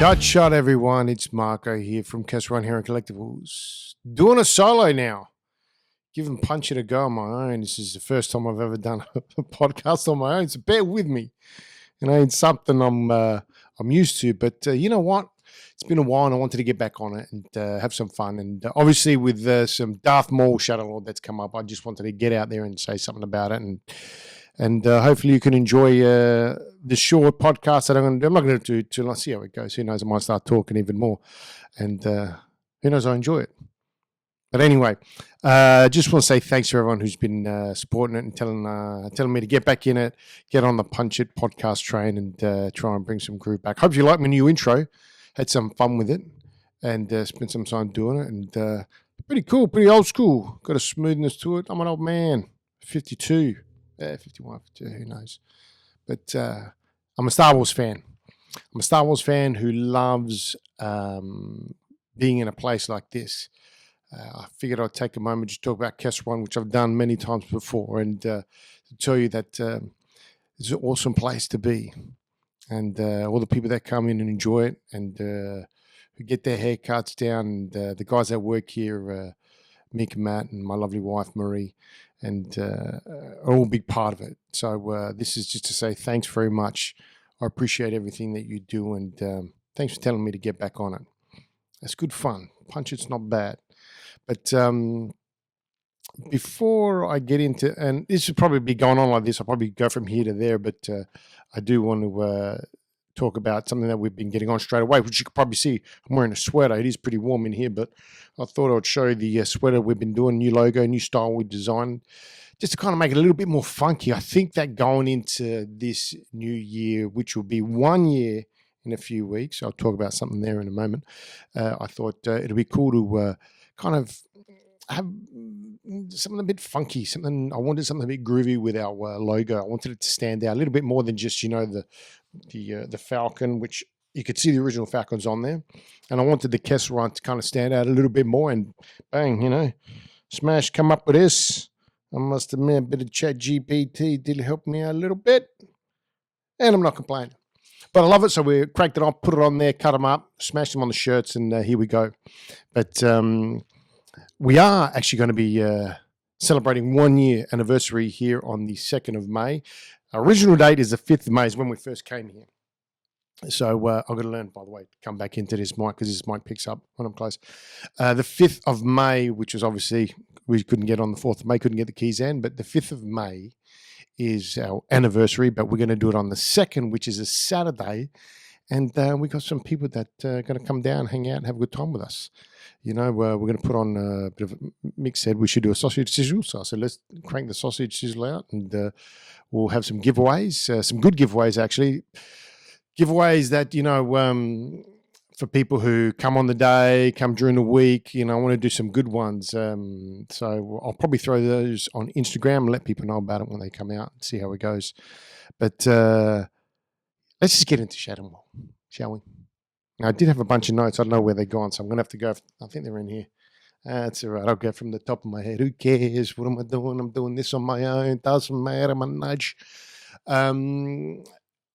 Shot, everyone. It's Marco here from Kessel Run, hair&collectibles. Doing a solo now. Giving Punch It a go on my own. This is the first time I've ever done a podcast on my own, so bear with me. It's something I'm used to, but you know what? It's been a while and I wanted to get back on it and have some fun. And obviously with some Maul Shadow Lord that's come up, I just wanted to get out there and say something about it. And hopefully you can enjoy the short podcast that I'm going to do. I'm not going to do it too long. See how it goes. Who knows? I might start talking even more. And who knows? I enjoy it. But anyway, just want to say thanks to everyone who's been supporting it and telling me to get back in it, get on the Punch It podcast train and try and bring some groove back. Hope you like my new intro. Had some fun with it and spent some time doing it. And pretty cool, pretty old school. Got a smoothness to it. I'm an old man, 52. 51, 52, who knows? But I'm a Star Wars fan. I'm a Star Wars fan who loves being in a place like this. I figured I'd take a moment to talk about Kessel Run, which I've done many times before, and to tell you that it's an awesome place to be. And all the people that come in and enjoy it and who get their haircuts down, and the guys that work here, Mick and Matt and my lovely wife, Marie, and are all a big part of it. So this is just to say thanks very much. I appreciate everything that you do, and thanks for telling me to get back on it. It's good fun. Punch It's not bad. But before I get into, and this should probably be going on like this, I'll probably go from here to there, but I do want to talk about something that we've been getting on straight away, which you could probably see. I'm wearing a sweater. It is pretty warm in here, but I thought I'd show you the sweater we've been doing, new logo, new style we designed, just to kind of make it a little bit more funky. I think that going into this new year, which will be 1 year in a few weeks, I'll talk about something there in a moment. I thought it'd be cool to kind of have something a bit funky, I wanted something a bit groovy with our logo. I wanted it to stand out a little bit more than just, the Falcon, which you could see the original Falcons on there. And I wanted the Kessel Run to kind of stand out a little bit more, and bang, Smash come up with this. I must admit, a bit of Chat GPT did help me out a little bit, and I'm not complaining. But I love it, so we cracked it off, put it on there, cut them up, smashed them on the shirts, and here we go. But we are actually going to be celebrating 1 year anniversary here on the 2nd of May. Our original date is the 5th of May, is when we first came here. So I've got to learn, by the way, to come back into this mic because this mic picks up when I'm close. The 5th of May, which was obviously, we couldn't get on the 4th of May, couldn't get the keys in, but the 5th of May is our anniversary, but we're going to do it on the 2nd, which is a Saturday. And we got some people that are going to come down, hang out, and have a good time with us. We're going to put on a bit of a Mick said we should do a sausage sizzle. So I said, let's crank the sausage sizzle out, and we'll have some giveaways, some good giveaways, actually. Giveaways that, for people who come on the day, come during the week, I want to do some good ones. So I'll probably throw those on Instagram and let people know about it when they come out and see how it goes. But let's just get into Shadow Maul, shall we? Now, I did have a bunch of notes. I don't know where they're gone, so I'm going to have to go. I think they're in here. That's all right. I'll go from the top of my head. Who cares? What am I doing? I'm doing this on my own. Doesn't matter. I'm a nudge.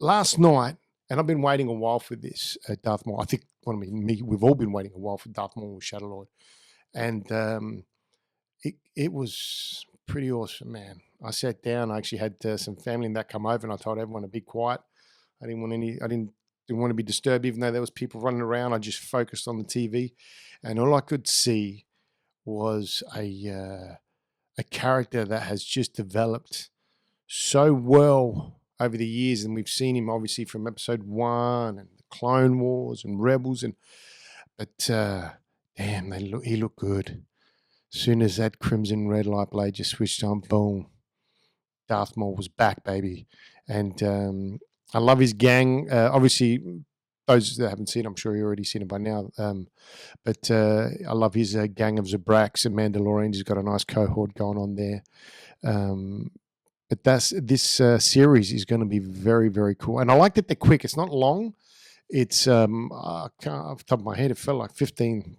Last night, and I've been waiting a while for this, Darth Maul. I think, we've all been waiting a while for Darth Maul with Shadow Lord. And it was pretty awesome, man. I sat down. I actually had some family that come over, and I told everyone to be quiet. I didn't want to be disturbed, even though there was people running around. I just focused on the TV, and all I could see was a character that has just developed so well over the years, and we've seen him obviously from episode 1 and the Clone Wars and Rebels, but damn, he looked good. As soon as that crimson red light blade just switched on, boom, Darth Maul was back, baby, and I love his gang. Obviously, those that haven't seen it, I'm sure you've already seen it by now. But I love his gang of Zabraks and Mandalorians. He's got a nice cohort going on there. But this series is going to be very, very cool. And I like that they're quick. It's not long. It's, I can't, off the top of my head, it felt like 15,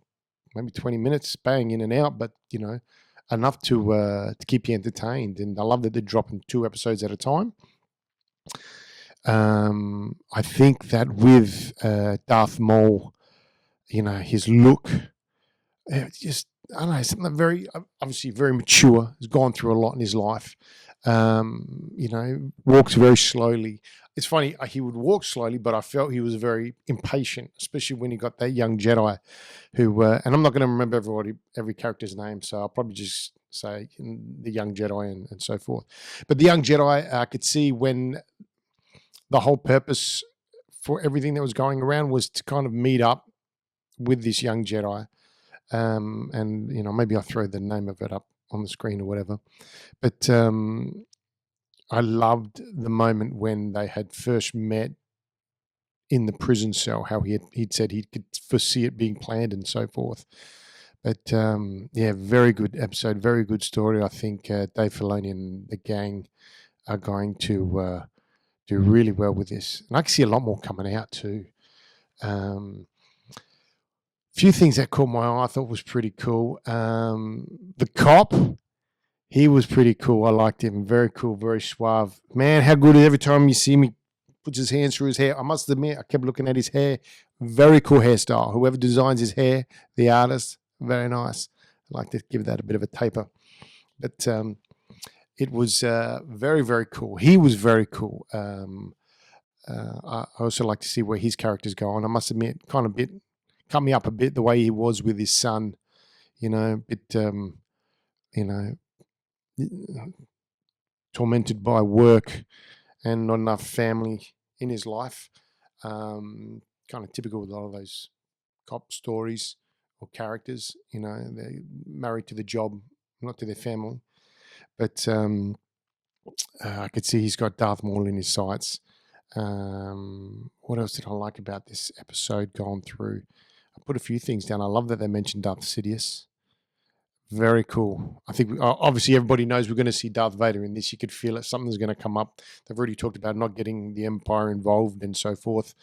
maybe 20 minutes, bang, in and out. But, enough to keep you entertained. And I love that they're dropping 2 episodes at a time. I think that with Darth Maul, his look, just I don't know, something very obviously very mature. Has gone through a lot in his life. Walks very slowly. It's funny, he would walk slowly, but I felt he was very impatient, especially when he got that young Jedi who, and I'm not going to remember every character's name, so I'll probably just say the young Jedi and so forth. But the young Jedi, I could see when the whole purpose for everything that was going around was to kind of meet up with this young Jedi. And maybe I'll throw the name of it up on the screen or whatever. But I loved the moment when they had first met in the prison cell, how he'd said he could foresee it being planned and so forth. But very good episode, very good story. I think Dave Filoni and the gang are going to do really well with this. And I can see a lot more coming out too. Few things that caught my eye I thought was pretty cool. The cop, he was pretty cool. I liked him. Very cool, very suave. Man, how good is every time you see me puts his hands through his hair. I must admit, I kept looking at his hair. Very cool hairstyle. Whoever designs his hair, the artist, very nice. I like to give that a bit of a taper. But it was very, very cool. He was very cool. I also like to see where his character's going. I must admit, kind of cut me up a bit the way he was with his son, tormented by work and not enough family in his life. Kind of typical with a lot of those cop stories or characters, they're married to the job, not to their family. But I could see he's got Darth Maul in his sights. What else did I like about this episode going through? I put a few things down. I love that they mentioned Darth Sidious. Very cool. I think obviously everybody knows we're going to see Darth Vader in this. You could feel it. Something's going to come up. They've already talked about not getting the Empire involved and so forth.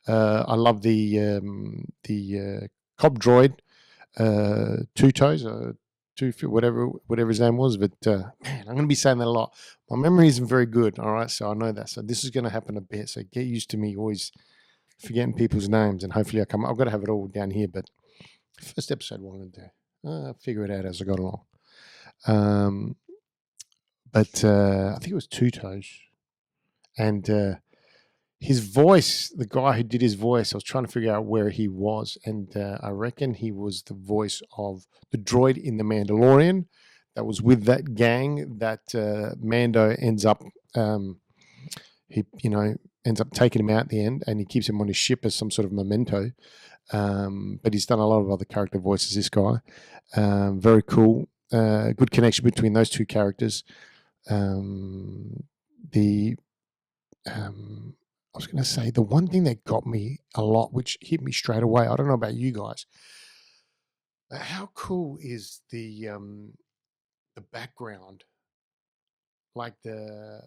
I love the cop droid, Two Toes, whatever his name was. But man, I'm going to be saying that a lot. My memory isn't very good. All right, so I know that. So this is going to happen a bit. So get used to me always forgetting people's names, and hopefully I've got to have it all down here. But first episode, what I'm going to do. Figure it out as I go along. But I think it was Two Toes. And his voice, the guy who did his voice, I was trying to figure out where he was. And I reckon he was the voice of the droid in The Mandalorian that was with that gang that Mando ends up, ends up taking him out at the end, and he keeps him on his ship as some sort of memento. But he's done a lot of other character voices, this guy. Very cool. Good connection between those two characters. I was going to say the one thing that got me a lot, which hit me straight away, I don't know about you guys, but how cool is the background, like the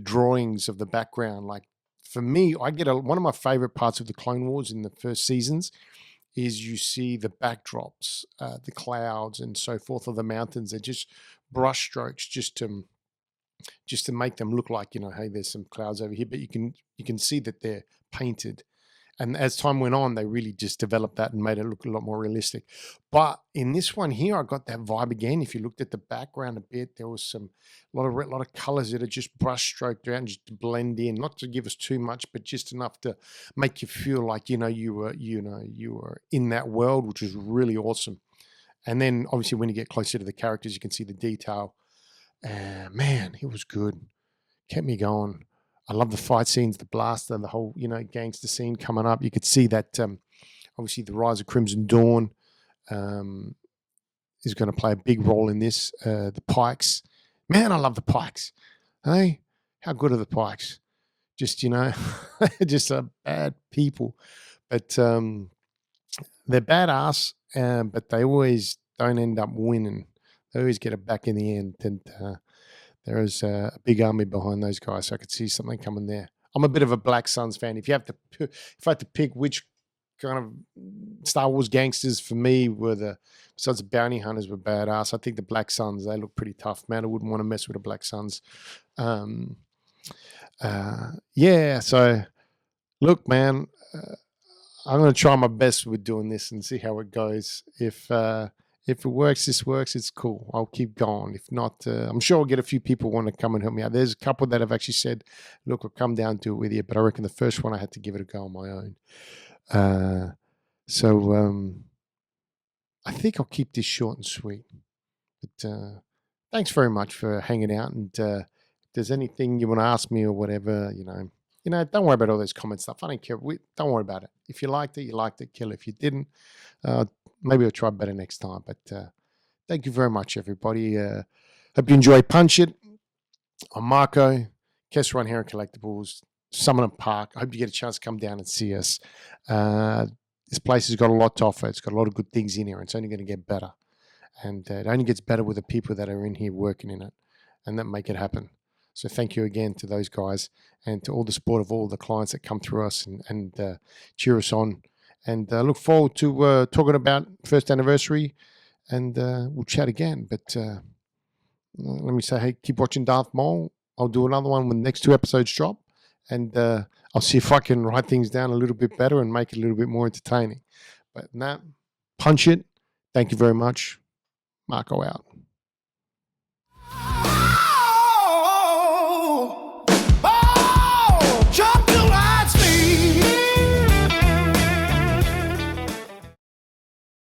drawings of the background. Like for me, I get one of my favorite parts of the Clone Wars in the first seasons is you see the backdrops, the clouds and so forth, of the mountains. They're just brush strokes just to make them look like, hey, there's some clouds over here, but you can see that they're painted. And as time went on, they really just developed that and made it look a lot more realistic. But in this one here, I got that vibe again. If you looked at the background a bit, there was a lot of colors that are just brush stroked out and just to blend in, not to give us too much, but just enough to make you feel like you were in that world, which is really awesome. And then obviously when you get closer to the characters, you can see the detail. Man, it was good. Kept me going. I love the fight scenes, the blaster, the whole, gangster scene coming up. You could see that obviously the rise of Crimson Dawn is going to play a big role in this. The Pikes. Man, I love the Pikes. Hey, how good are the Pikes? Just, just bad people. But they're badass, but they always don't end up winning. They always get it back in the end. And there is a big army behind those guys, so I could see something coming there. I'm a bit of a Black Suns fan. If I had to pick which kind of Star Wars gangsters for me were besides the bounty hunters were badass, I think the Black Suns, they look pretty tough. Man, I wouldn't want to mess with the Black Suns. Yeah, so look, man, I'm going to try my best with doing this and see how it goes. If it works, this works. It's cool. I'll keep going. If not, I'm sure I'll get a few people want to come and help me out. There's a couple that have actually said, "Look, I'll come down and do it with you." But I reckon the first one I had to give it a go on my own. So I think I'll keep this short and sweet. But thanks very much for hanging out. And if there's anything you want to ask me or whatever, don't worry about all those comment stuff. I don't care. Don't worry about it. If you liked it, you liked it. Kill it. If you didn't, maybe I'll try better next time. But thank you very much, everybody. Hope you enjoy Punch It. I'm Marco, Kessel Run, Hair and Collectibles, Summerton Park. I hope you get a chance to come down and see us. This place has got a lot to offer. It's got a lot of good things in here. It's only going to get better. And it only gets better with the people that are in here working in it and that make it happen. So thank you again to those guys and to all the support of all the clients that come through us and cheer us on. And look forward to talking about first anniversary, and we'll chat again. But let me say, hey, keep watching Darth Maul. I'll do another one when the next 2 episodes drop, and I'll see if I can write things down a little bit better and make it a little bit more entertaining. But Punch it. Thank you very much. Marco out.